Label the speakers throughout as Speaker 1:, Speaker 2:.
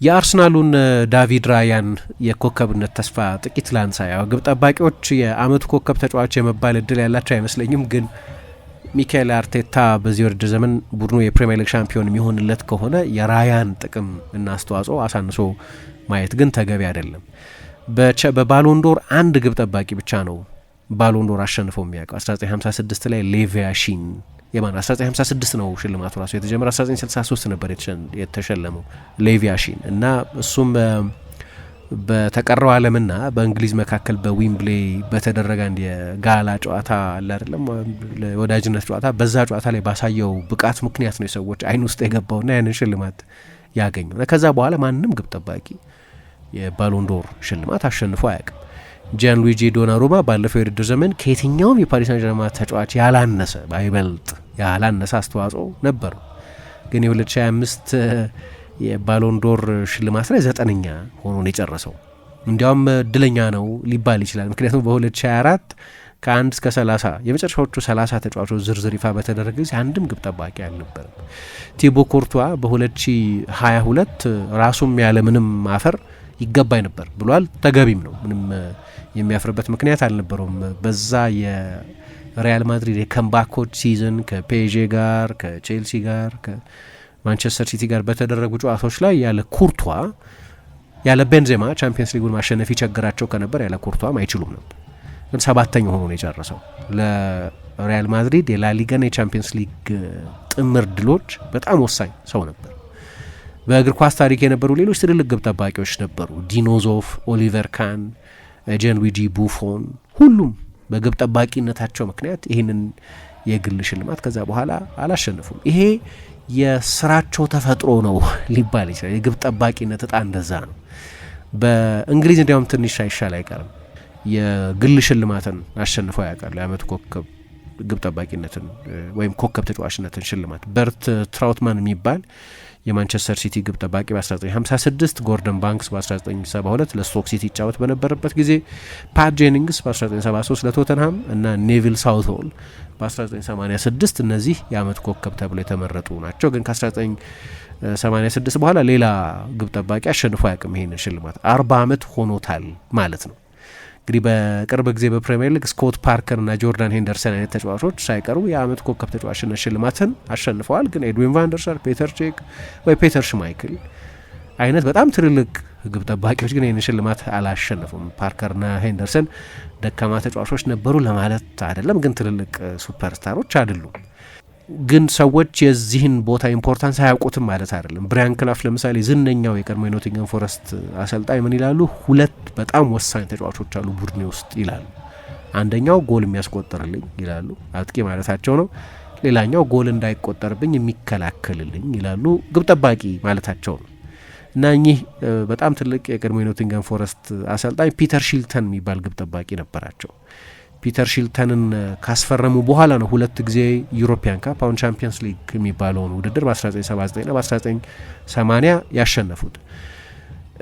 Speaker 1: የአርሰናሉን ዳቪድ ራያን የኮከብነት ተስፋ ጥቂት ላንሳ። ያው ግብ ጠባቂዎች የአመቱ ኮከብ ተጫዋች የመባል እድል ያላቸው አይመስለኝም፣ ግን ሚካኤል አርቴታ በዚህ ውድድር ዘመን ቡድኑ የፕሪሚየር ሊግ ሻምፒዮን የሚሆንለት ከሆነ የራያን ጥቅም እና አስተዋጽኦ አሳንሶ ማየት ግን ተገቢ አይደለም። በባሎንዶር አንድ ግብ ጠባቂ ብቻ ነው ባሎንዶር አሸንፎ የሚያውቀው 1956 ላይ ሌቪያሺን 1956 ነው ሽልማቱ ራሱ የተጀመረ 1963 ነበር የተሸለመው ሌቪያሺን እና እሱም በተቀረው ዓለምና በእንግሊዝ መካከል በዊምብሌ በተደረገ አንድ የጋላ ጨዋታ አለ አይደለም ወዳጅነት ጨዋታ በዛ ጨዋታ ላይ ባሳየው ብቃት ምክንያት ነው የሰዎች አይን ውስጥ የገባውና ያንን ሽልማት ያገኘው። ከዛ በኋላ ማንም ግብ ጠባቂ የባሎንዶር ሽልማት አሸንፎ አያውቅም። ጂያን ሉዊጂ ዶናሩማ ባለፈው የውድድር ዘመን ከየትኛውም የፓሪስ ሳን ዠርማን ተጫዋች ያላነሰ ባይበልጥ ያላነሰ አስተዋጽኦ ነበረው። ግን የ2025 የባሎንዶር ሽልማት ላይ 9ኛ ሆኖ ነው የጨረሰው። እንዲያውም እድለኛ ነው ሊባል ይችላል። ምክንያቱም በ2024 ከ1 እስከ 30 የመጨረሻዎቹ 30 ተጫዋቾች ዝርዝር ይፋ በተደረገ ጊዜ አንድም ግብ ጠባቂ አልነበረም። ቲቦ ኮርቷ በ2022 ራሱም ያለምንም ማፈር ይገባኝ ነበር ብሏል። ተገቢም ነው። ምንም የሚያፍርበት ምክንያት አልነበረውም። በዛ የሪያል ማድሪድ የከምባኮች ሲዝን ከፔዤ ጋር ከቼልሲ ጋር ከማንቸስተር ሲቲ ጋር በተደረጉ ጨዋታዎች ላይ ያለ ኩርቷ ያለ ቤንዜማ ቻምፒየንስ ሊጉን ማሸነፍ ይቸግራቸው ከነበር ያለ ኩርቷም አይችሉም ነበር። ግን 7ኛ ሆኖ ነው የጨረሰው። ለሪያል ማድሪድ የላሊጋና የቻምፒየንስ ሊግ ጥምር ድሎች በጣም ወሳኝ ሰው ነበር። በእግር ኳስ ታሪክ የነበሩ ሌሎች ትልልቅ ግብ ጠባቂዎች ነበሩ። ዲኖዞፍ፣ ኦሊቨር ካን፣ ጂያን ሉዊጂ ቡፎን ሁሉም በግብ ጠባቂነታቸው ምክንያት ይህንን የግል ሽልማት ከዛ በኋላ አላሸነፉም። ይሄ የስራቸው ተፈጥሮ ነው ሊባል ይችላል። የግብ ጠባቂነት እጣ እንደዛ ነው። በእንግሊዝ እንዲያውም ትንሽ ሳይሻል አይቀርም የግል ሽልማትን አሸንፈው ያውቃሉ። የአመቱ ኮከብ ግብ ጠባቂነትን ወይም ኮከብ ተጫዋችነትን ሽልማት በርት ትራውትማን የሚባል የማንቸስተር ሲቲ ግብ ጠባቂ በ1956 ጎርደን ባንክስ በ1972 ለስቶክ ሲቲ ይጫወት በነበረበት ጊዜ ፓት ጄኒንግስ በ1973 ለቶተንሃም እና ኔቪል ሳውትሆል በ1986 እነዚህ የአመት ኮከብ ተብለው የተመረጡ ናቸው። ግን ከ1986 በኋላ ሌላ ግብ ጠባቂ አሸንፎ አያውቅም ይሄንን ሽልማት። 40 ዓመት ሆኖታል ማለት ነው። እንግዲህ በቅርብ ጊዜ በፕሪሚየር ሊግ ስኮት ፓርከር እና ጆርዳን ሄንደርሰን አይነት ተጫዋቾች ሳይቀሩ የአመት ኮከብ ተጫዋችነት ሽልማትን አሸንፈዋል። ግን ኤድዊን ቫንደርሳር፣ ፔተር ቼክ ወይ ፔተር ሽማይክል አይነት በጣም ትልልቅ ግብ ጠባቂዎች ግን ይህን ሽልማት አላሸነፉም። ፓርከርና ሄንደርሰን ደካማ ተጫዋቾች ነበሩ ለማለት አይደለም፣ ግን ትልልቅ ሱፐርስታሮች አይደሉም። ግን ሰዎች የዚህን ቦታ ኢምፖርታንስ አያውቁትም ማለት አይደለም። ብራያን ክላፍ ለምሳሌ ዝነኛው የቀድሞ የኖቲንገም ፎረስት አሰልጣኝ ምን ይላሉ? 2 በጣም ወሳኝ ተጫዋቾች አሉ ቡድኔ ውስጥ ይላሉ። አንደኛው ጎል የሚያስቆጥርልኝ ይላሉ፣ አጥቂ ማለታቸው ነው። ሌላኛው ጎል እንዳይቆጠርብኝ የሚከላከልልኝ ይላሉ፣ ግብ ጠባቂ ማለታቸው ነው። እና እኚህ በጣም ትልቅ የቀድሞ የኖቲንገም ፎረስት አሰልጣኝ ፒተር ሺልተን የሚባል ግብ ጠባቂ ነበራቸው። ፒተር ሺልተንን ካስፈረሙ በኋላ ነው 2 ጊዜ ዩሮፒያን ካፕ አሁን ቻምፒየንስ ሊግ የሚባለውን ውድድር በ1979 ና በ1980 ያሸነፉት።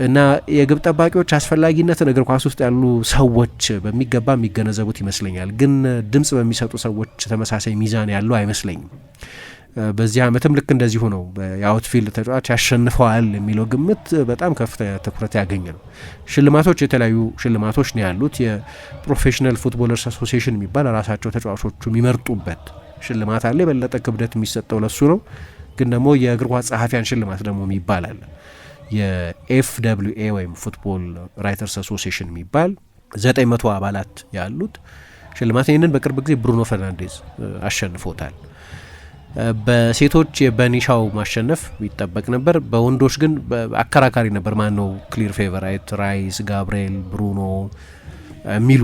Speaker 1: እና የግብ ጠባቂዎች አስፈላጊነትን እግር ኳስ ውስጥ ያሉ ሰዎች በሚገባ የሚገነዘቡት ይመስለኛል። ግን ድምጽ በሚሰጡ ሰዎች ተመሳሳይ ሚዛን ያለው አይመስለኝም። በዚህ አመትም ልክ እንደዚሁ ነው። የአውትፊልድ ተጫዋች ያሸንፈዋል የሚለው ግምት በጣም ከፍተኛ ትኩረት ያገኘ ነው። ሽልማቶች የተለያዩ ሽልማቶች ነው ያሉት። የፕሮፌሽናል ፉትቦለርስ አሶሲዬሽን የሚባል ራሳቸው ተጫዋቾቹ የሚመርጡበት ሽልማት አለ። የበለጠ ክብደት የሚሰጠው ለሱ ነው። ግን ደግሞ የእግር ኳስ ጸሐፊያን ሽልማት ደግሞ የሚባል አለ። የኤፍደብሊውኤ ወይም ፉትቦል ራይተርስ አሶሲዬሽን የሚባል 900 አባላት ያሉት ሽልማት። ይህንን በቅርብ ጊዜ ብሩኖ ፈርናንዴዝ አሸንፎታል። በሴቶች የበኒሻው ማሸነፍ ይጠበቅ ነበር። በወንዶች ግን አከራካሪ ነበር። ማን ነው ክሊር ፌቨራይት? ራይስ፣ ጋብርኤል፣ ብሩኖ የሚሉ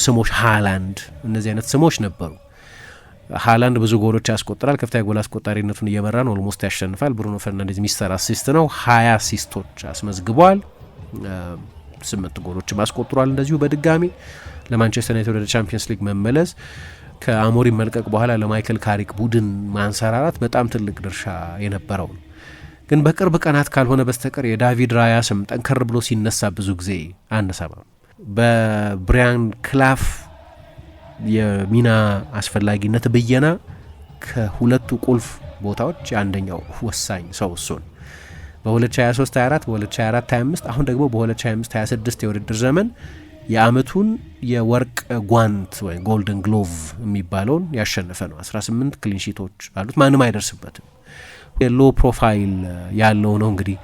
Speaker 1: ስሞች፣ ሃላንድ፣ እነዚህ አይነት ስሞች ነበሩ። ሃላንድ ብዙ ጎሎች ያስቆጥራል። ከፍተኛ ጎል አስቆጣሪነቱን እየመራ ነው። ኦልሞስት ያሸንፋል። ብሩኖ ፈርናንዴዝ ሚስተር አሲስት ነው። 20 አሲስቶች አስመዝግቧል። 8 ጎሎችም አስቆጥሯል። እንደዚሁ በድጋሚ ለማንቸስተር ዩናይትድ ወደ ቻምፒየንስ ሊግ መመለስ ከአሞሪም መልቀቅ በኋላ ለማይክል ካሪክ ቡድን ማንሰራራት በጣም ትልቅ ድርሻ የነበረው ነው። ግን በቅርብ ቀናት ካልሆነ በስተቀር የዳቪድ ራያ ስም ጠንከር ብሎ ሲነሳ ብዙ ጊዜ አንሰማም። በብራያን ክላፍ የሚና አስፈላጊነት ብየና ከሁለቱ ቁልፍ ቦታዎች አንደኛው ወሳኝ ሰው እሱን በ2023/24 በ2024/25 አሁን ደግሞ በ2025/26 የውድድር ዘመን የአመቱን የወርቅ ጓንት ወይ ጎልደን ግሎቭ የሚባለውን ያሸነፈ ነው። 18 ክሊንሺቶች አሉት፣ ማንም አይደርስበትም። የሎ ፕሮፋይል ያለው ነው። እንግዲህ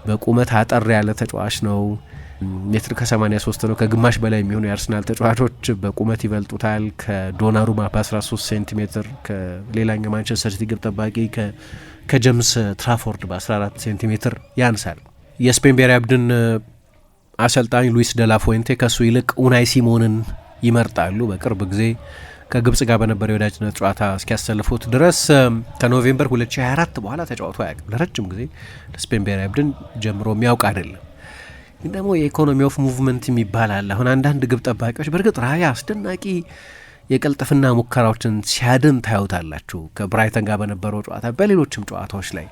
Speaker 1: በቁመት አጠር ያለ ተጫዋች ነው። ሜትር ከ83 ነው። ከግማሽ በላይ የሚሆኑ የአርሰናል ተጫዋቾች በቁመት ይበልጡታል። ከዶናሩማ በ13 ሴንቲሜትር፣ ከሌላኛው ማንቸስተር ሲቲ ግብ ጠባቂ ከጀምስ ትራፎርድ በ14 ሴንቲሜትር ያንሳል። የስፔን ብሔራዊ ቡድን አሰልጣኝ ሉዊስ ደላፎንቴ ከሱ ይልቅ ኡናይ ሲሞንን ይመርጣሉ። በቅርብ ጊዜ ከግብጽ ጋር በነበረ የወዳጅነት ጨዋታ እስኪያሰልፉት ድረስ ከኖቬምበር 2024 በኋላ ተጫዋቱ አያውቅም። ለረጅም ጊዜ ለስፔን ብሔራዊ ቡድን ጀምሮ የሚያውቅ አይደለም። ግን ደግሞ የኢኮኖሚ ኦፍ ሙቭመንት የሚባል አለ። አሁን አንዳንድ ግብ ጠባቂዎች በእርግጥ ራያ አስደናቂ የቅልጥፍና ሙከራዎችን ሲያድን ታዩታላችሁ፣ ከብራይተን ጋር በነበረው ጨዋታ፣ በሌሎችም ጨዋታዎች ላይ።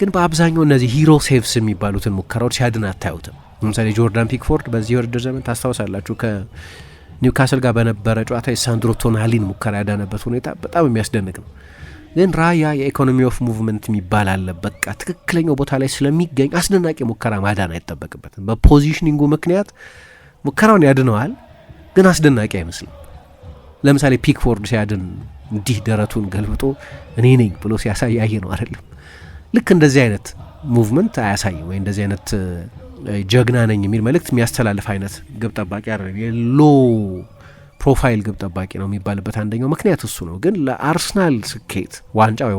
Speaker 1: ግን በአብዛኛው እነዚህ ሂሮ ሴቭስ የሚባሉትን ሙከራዎች ሲያድን አታዩትም። ለምሳሌ ጆርዳን ፒክፎርድ በዚህ የውድድር ዘመን ታስታውሳላችሁ፣ ከኒውካስል ጋር በነበረ ጨዋታ የሳንድሮ ቶናሊን ሙከራ ያዳነበት ሁኔታ በጣም የሚያስደንቅ ነው። ግን ራያ የኢኮኖሚ ኦፍ ሙቭመንት የሚባል አለ። በቃ ትክክለኛው ቦታ ላይ ስለሚገኝ አስደናቂ ሙከራ ማዳን አይጠበቅበትም። በፖዚሽኒንጉ ምክንያት ሙከራውን ያድነዋል፣ ግን አስደናቂ አይመስልም። ለምሳሌ ፒክፎርድ ሲያድን እንዲህ ደረቱን ገልብጦ እኔ ነኝ ብሎ ሲያሳይ ያየ ነው አይደለም። ልክ እንደዚህ አይነት ሙቭመንት አያሳይም፣ ወይ እንደዚህ አይነት ጀግና ነኝ የሚል መልእክት የሚያስተላልፍ አይነት ግብ ጠባቂ አይደለም። የሎ ፕሮፋይል ግብ ጠባቂ ነው የሚባልበት አንደኛው ምክንያት እሱ ነው። ግን ለአርሰናል ስኬት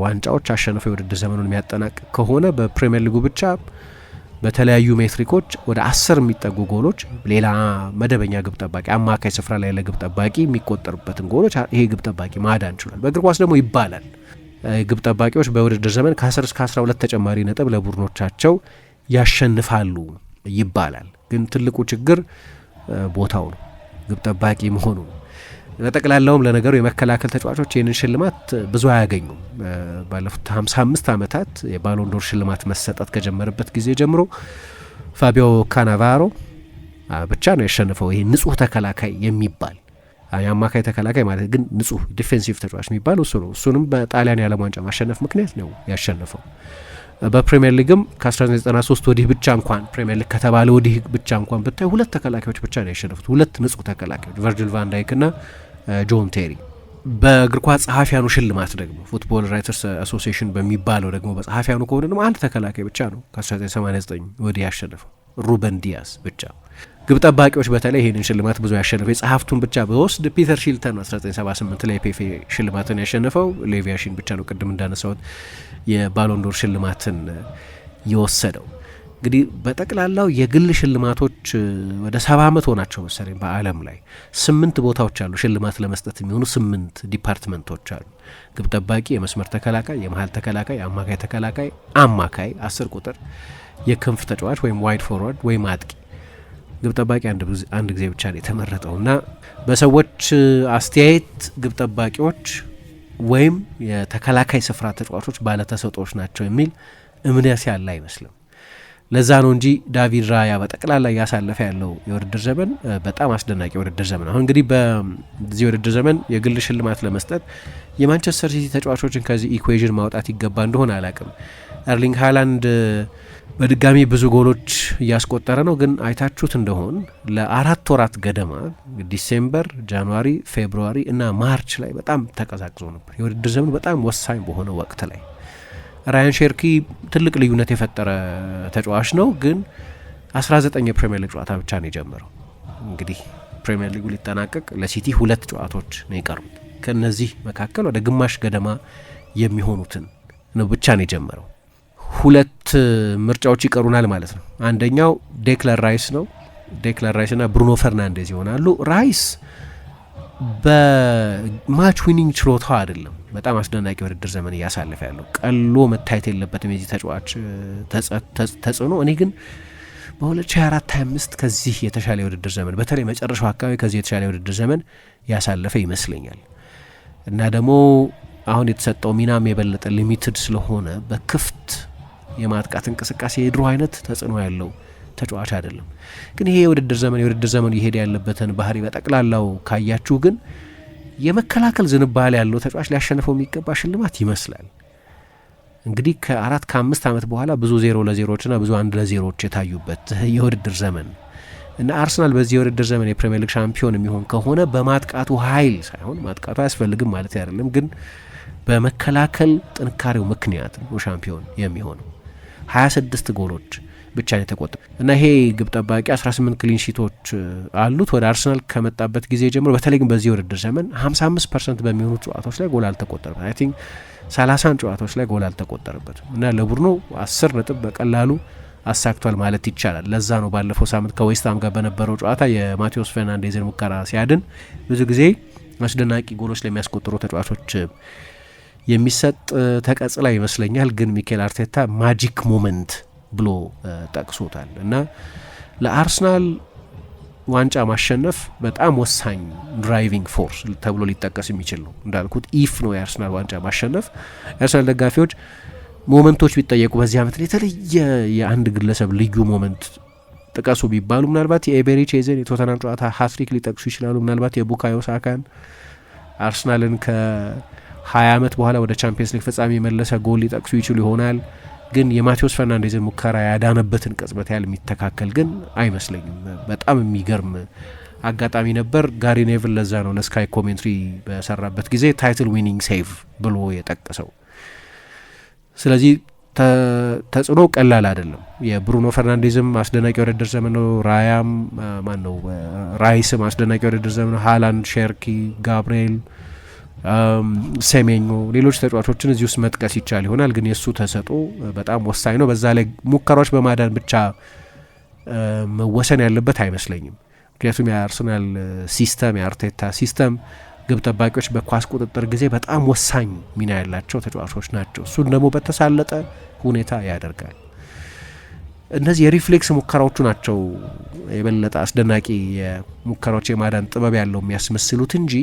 Speaker 1: ዋንጫዎች አሸንፈው የውድድር ዘመኑን የሚያጠናቅቅ ከሆነ በፕሪሚየር ሊጉ ብቻ በተለያዩ ሜትሪኮች ወደ 10 የሚጠጉ ጎሎች ሌላ መደበኛ ግብ ጠባቂ አማካይ ስፍራ ላይ ለግብ ጠባቂ የሚቆጠሩበትን ጎሎች ይሄ ግብ ጠባቂ ማዳን ችሏል። በእግር ኳስ ደግሞ ይባላል ግብ ጠባቂዎች በውድድር ዘመን ከ10 እስከ 12 ተጨማሪ ነጥብ ለቡድኖቻቸው ያሸንፋሉ ይባላል። ግን ትልቁ ችግር ቦታው ነው፣ ግብ ጠባቂ መሆኑ ነው። በጠቅላላውም ለነገሩ የመከላከል ተጫዋቾች ይህንን ሽልማት ብዙ አያገኙም። ባለፉት 55 ዓመታት የባሎንዶር ሽልማት መሰጠት ከጀመረበት ጊዜ ጀምሮ ፋቢዮ ካናቫሮ ብቻ ነው ያሸነፈው። ይሄ ንጹህ ተከላካይ የሚባል የአማካይ ተከላካይ ማለት ግን ንጹህ ዲፌንሲቭ ተጫዋች የሚባል እሱ ነው። እሱንም በጣሊያን የዓለም ዋንጫ ማሸነፍ ምክንያት ነው ያሸነፈው። በፕሪሚየር ሊግም ከ1993 ወዲህ ብቻ እንኳን ፕሪሚየር ሊግ ከተባለ ወዲህ ብቻ እንኳን ብታይ 2 ተከላካዮች ብቻ ነው ያሸነፉት፣ 2 ንጹህ ተከላካዮች ቨርጂል ቫን ዳይክ እና ጆን ቴሪ። በእግር ኳስ ጸሐፊያኑ ሽልማት ደግሞ ፉትቦል ራይተርስ አሶሲዬሽን በሚባለው ደግሞ በጸሐፊያኑ ከሆነ ደግሞ አንድ ተከላካይ ብቻ ነው ከ1989 ወዲህ ያሸነፈው፣ ሩበን ዲያስ ብቻ። ግብ ጠባቂዎች በተለይ ይህንን ሽልማት ብዙ ያሸነፈው የጸሐፍቱን ብቻ በወስድ ፒተር ሺልተን 1978 ላይ ፔፌ ሽልማትን ያሸነፈው፣ ሌቪያሽን ብቻ ነው ቅድም እንዳነሳሁት የባሎንዶር ሽልማትን የወሰደው። እንግዲህ በጠቅላላው የግል ሽልማቶች ወደ 70 ዓመት ሆናቸው መሰለኝ በዓለም ላይ 8 ቦታዎች አሉ ሽልማት ለመስጠት የሚሆኑ 8 ዲፓርትመንቶች አሉ። ግብ ጠባቂ፣ የመስመር ተከላካይ፣ የመሀል ተከላካይ፣ የአማካይ ተከላካይ፣ አማካይ 10 ቁጥር፣ የክንፍ ተጫዋች ወይም ዋይድ ፎርዋርድ ወይም አጥቂ። ግብ ጠባቂ አንድ ጊዜ ብቻ ነው የተመረጠው እና በሰዎች አስተያየት ግብ ጠባቂዎች ወይም የተከላካይ ስፍራ ተጫዋቾች ባለተሰጦች ናቸው የሚል እምነት ያለ አይመስልም። ለዛ ነው እንጂ ዳቪድ ራያ በጠቅላላ እያሳለፈ ያለው የውድድር ዘመን በጣም አስደናቂ የውድድር ዘመን። አሁን እንግዲህ በዚህ የውድድር ዘመን የግል ሽልማት ለመስጠት የማንቸስተር ሲቲ ተጫዋቾችን ከዚህ ኢኩዌዥን ማውጣት ይገባ እንደሆነ አላቅም። ኤርሊንግ ሃላንድ በድጋሚ ብዙ ጎሎች እያስቆጠረ ነው። ግን አይታችሁት እንደሆን ለ4 ወራት ገደማ ዲሴምበር፣ ጃንዋሪ፣ ፌብሩዋሪ እና ማርች ላይ በጣም ተቀዛቅዞ ነበር። የውድድር ዘመን በጣም ወሳኝ በሆነ ወቅት ላይ ራያን ሼርኪ ትልቅ ልዩነት የፈጠረ ተጫዋች ነው። ግን 19 የፕሪሚየር ሊግ ጨዋታ ብቻ ነው የጀመረው። እንግዲህ ፕሪሚየር ሊጉ ሊጠናቀቅ ለሲቲ 2 ጨዋታዎች ነው የቀሩት። ከነዚህ መካከል ወደ ግማሽ ገደማ የሚሆኑትን ነው ብቻ ነው የጀመረው። 2 ምርጫዎች ይቀሩናል ማለት ነው። አንደኛው ዴክለር ራይስ ነው። ዴክለር ራይስ እና ብሩኖ ፈርናንዴዝ ይሆናሉ። ራይስ በማች ዊኒንግ ችሎታው አይደለም በጣም አስደናቂ ውድድር ዘመን እያሳለፈ ያለው፣ ቀሎ መታየት የለበትም የዚህ ተጫዋች ተጽዕኖ። እኔ ግን በ2024/25 ከዚህ የተሻለ የውድድር ዘመን በተለይ መጨረሻው አካባቢ ከዚህ የተሻለ የውድድር ዘመን ያሳለፈ ይመስለኛል እና ደግሞ አሁን የተሰጠው ሚናም የበለጠ ሊሚትድ ስለሆነ በክፍት የማጥቃት እንቅስቃሴ የድሮ አይነት ተጽዕኖ ያለው ተጫዋች አይደለም። ግን ይሄ የውድድር ዘመኑ ይሄድ ያለበትን ባህሪ በጠቅላላው ካያችሁ ግን የመከላከል ዝንባሌ ያለው ተጫዋች ሊያሸንፈው የሚገባ ሽልማት ይመስላል። እንግዲህ ከ4-5 ዓመት በኋላ ብዙ 0-0ዎችና ብዙ 1-0ዎች የታዩበት የውድድር ዘመን እና አርሰናል በዚህ የውድድር ዘመን የፕሪሚየር ሊግ ሻምፒዮን የሚሆን ከሆነ በማጥቃቱ ኃይል ሳይሆን ማጥቃቱ አያስፈልግም ማለት አይደለም፣ ግን በመከላከል ጥንካሬው ምክንያት ነው ሻምፒዮን የሚሆነው። 26 ጎሎች ብቻ ነው የተቆጠሩ እና ይሄ ግብ ጠባቂ 18 ክሊን ሺቶች አሉት። ወደ አርሰናል ከመጣበት ጊዜ ጀምሮ በተለይ ግን በዚህ የውድድር ዘመን 55% በሚሆኑ ጨዋታዎች ላይ ጎል አልተቆጠረበትም። አይ ቲንክ 30 ጨዋታዎች ላይ ጎል አልተቆጠረበትም እና ለቡድኑ 10 ነጥብ በቀላሉ አሳክቷል ማለት ይቻላል። ለዛ ነው ባለፈው ሳምንት ከዌስትሃም ጋር በነበረው ጨዋታ የማቴዎስ ፈርናንዴዝን ሙከራ ሲያድን ብዙ ጊዜ አስደናቂ ጎሎች ለሚያስቆጥሩ ተጫዋቾች የሚሰጥ ተቀጽላ ይመስለኛል። ግን ሚኬል አርቴታ ማጂክ ሞመንት ብሎ ጠቅሶታል እና ለአርሰናል ዋንጫ ማሸነፍ በጣም ወሳኝ ድራይቪንግ ፎርስ ተብሎ ሊጠቀስ የሚችል ነው። እንዳልኩት ኢፍ ነው የአርሰናል ዋንጫ ማሸነፍ። የአርሰናል ደጋፊዎች ሞመንቶች ቢጠየቁ በዚህ ዓመት የተለየ የአንድ ግለሰብ ልዩ ሞመንት ጥቀሱ ቢባሉ ምናልባት የኤቤሬቺዜን የቶተናም ጨዋታ ሃትሪክ ሊጠቅሱ ይችላሉ። ምናልባት የቡካዮ ሳካን አርሰናልን ከ20 ዓመት በኋላ ወደ ቻምፒየንስ ሊግ ፍጻሜ የመለሰ ጎል ሊጠቅሱ ይችሉ ይሆናል። ግን የማቴዎስ ፈርናንዴዝን ሙከራ ያዳነበትን ቅጽበት ያህል የሚተካከል ግን አይመስለኝም። በጣም የሚገርም አጋጣሚ ነበር። ጋሪ ኔቭል ለዛ ነው ለስካይ ኮሜንትሪ በሰራበት ጊዜ ታይትል ዊኒንግ ሴቭ ብሎ የጠቀሰው። ስለዚህ ተጽዕኖ ቀላል አይደለም። የብሩኖ ፈርናንዴዝም አስደናቂ ውድድር ዘመን ነው። ራይስም አስደናቂ ውድድር ዘመን ነው። ሃላንድ፣ ሼርኪ፣ ጋብርኤል፣ ሴሜኞ፣ ሌሎች ተጫዋቾችን እዚህ ውስጥ መጥቀስ ይቻል ይሆናል። ግን የእሱ ተሰጥኦ በጣም ወሳኝ ነው። በዛ ላይ ሙከራዎች በማዳን ብቻ መወሰን ያለበት አይመስለኝም። ምክንያቱም የአርሰናል ሲስተም የአርቴታ ሲስተም ግብ ጠባቂዎች በኳስ ቁጥጥር ጊዜ በጣም ወሳኝ ሚና ያላቸው ተጫዋቾች ናቸው። እሱን ደግሞ በተሳለጠ ሁኔታ ያደርጋል። እነዚህ የሪፍሌክስ ሙከራዎቹ ናቸው የበለጠ አስደናቂ የሙከራዎች የማዳን ጥበብ ያለው የሚያስመስሉት እንጂ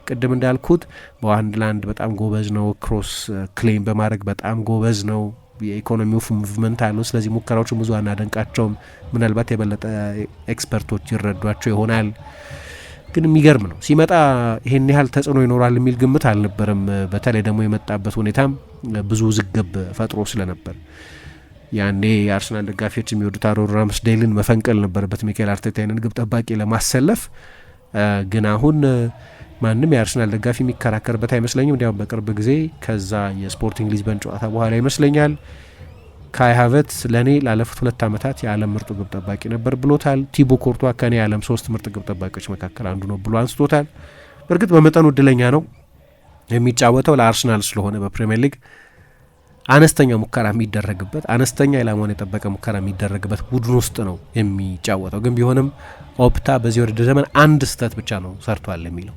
Speaker 1: ቅድም እንዳልኩት በአንድ ለአንድ በጣም ጎበዝ ነው። ክሮስ ክሌም በማድረግ በጣም ጎበዝ ነው። የኢኮኖሚ ኦፍ ሙቭመንት አለው። ስለዚህ ሙከራዎቹ ብዙ አናደንቃቸውም። ምናልባት የበለጠ ኤክስፐርቶች ይረዷቸው ይሆናል። ግን የሚገርም ነው። ሲመጣ ይሄን ያህል ተጽዕኖ ይኖራል የሚል ግምት አልነበረም። በተለይ ደግሞ የመጣበት ሁኔታም ብዙ ውዝግብ ፈጥሮ ስለነበር ያኔ የአርሰናል ደጋፊዎች የሚወዱት አሮን ራምስዴልን መፈንቀል ነበረበት ሚኬል አርቴታ ይህንን ግብ ጠባቂ ለማሰለፍ። ግን አሁን ማንም የአርሰናል ደጋፊ የሚከራከርበት አይመስለኝም። እንዲያውም በቅርብ ጊዜ ከዛ የስፖርቲንግ ሊዝበን ጨዋታ በኋላ ይመስለኛል ካይ ሃቨርትዝ ለእኔ ላለፉት 2 ዓመታት የዓለም ምርጡ ግብ ጠባቂ ነበር ብሎታል። ቲቦ ኮርቷ ከኔ የዓለም 3 ምርጥ ግብ ጠባቂዎች መካከል አንዱ ነው ብሎ አንስቶታል። በእርግጥ በመጠኑ እድለኛ ነው። የሚጫወተው ለአርሰናል ስለሆነ በፕሪሚየር ሊግ አነስተኛ ሙከራ የሚደረግበት አነስተኛ ኢላማውን የጠበቀ ሙከራ የሚደረግበት ቡድን ውስጥ ነው የሚጫወተው። ግን ቢሆንም ኦፕታ በዚህ ውድድር ዘመን አንድ ስህተት ብቻ ነው ሰርቷል የሚለው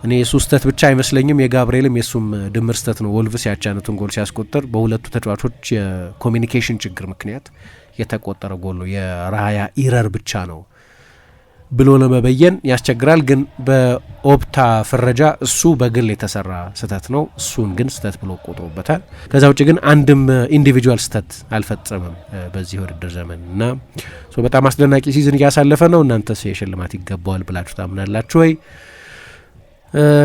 Speaker 1: እኔ የሱ ስህተት ብቻ አይመስለኝም። የጋብርኤልም የሱም ድምር ስህተት ነው። ወልቭስ ያቻነቱን ጎል ሲያስቆጥር በሁለቱ ተጫዋቾች የኮሚኒኬሽን ችግር ምክንያት የተቆጠረ ጎል ነው። የራያ ኢረር ብቻ ነው ብሎ ለመበየን ያስቸግራል። ግን በኦፕታ ፍረጃ እሱ በግል የተሰራ ስህተት ነው። እሱን ግን ስህተት ብሎ ቆጥሮበታል። ከዛ ውጭ ግን አንድም ኢንዲቪጁዋል ስህተት አልፈጸመም በዚህ ውድድር ዘመን እና በጣም አስደናቂ ሲዝን እያሳለፈ ነው። እናንተስ የሽልማት ይገባዋል ብላችሁ ታምናላችሁ ወይ?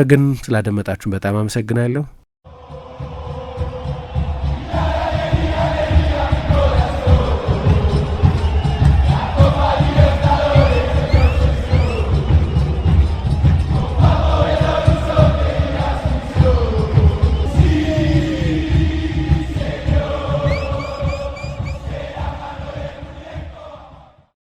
Speaker 1: ግን ስላደመጣችሁን በጣም አመሰግናለሁ።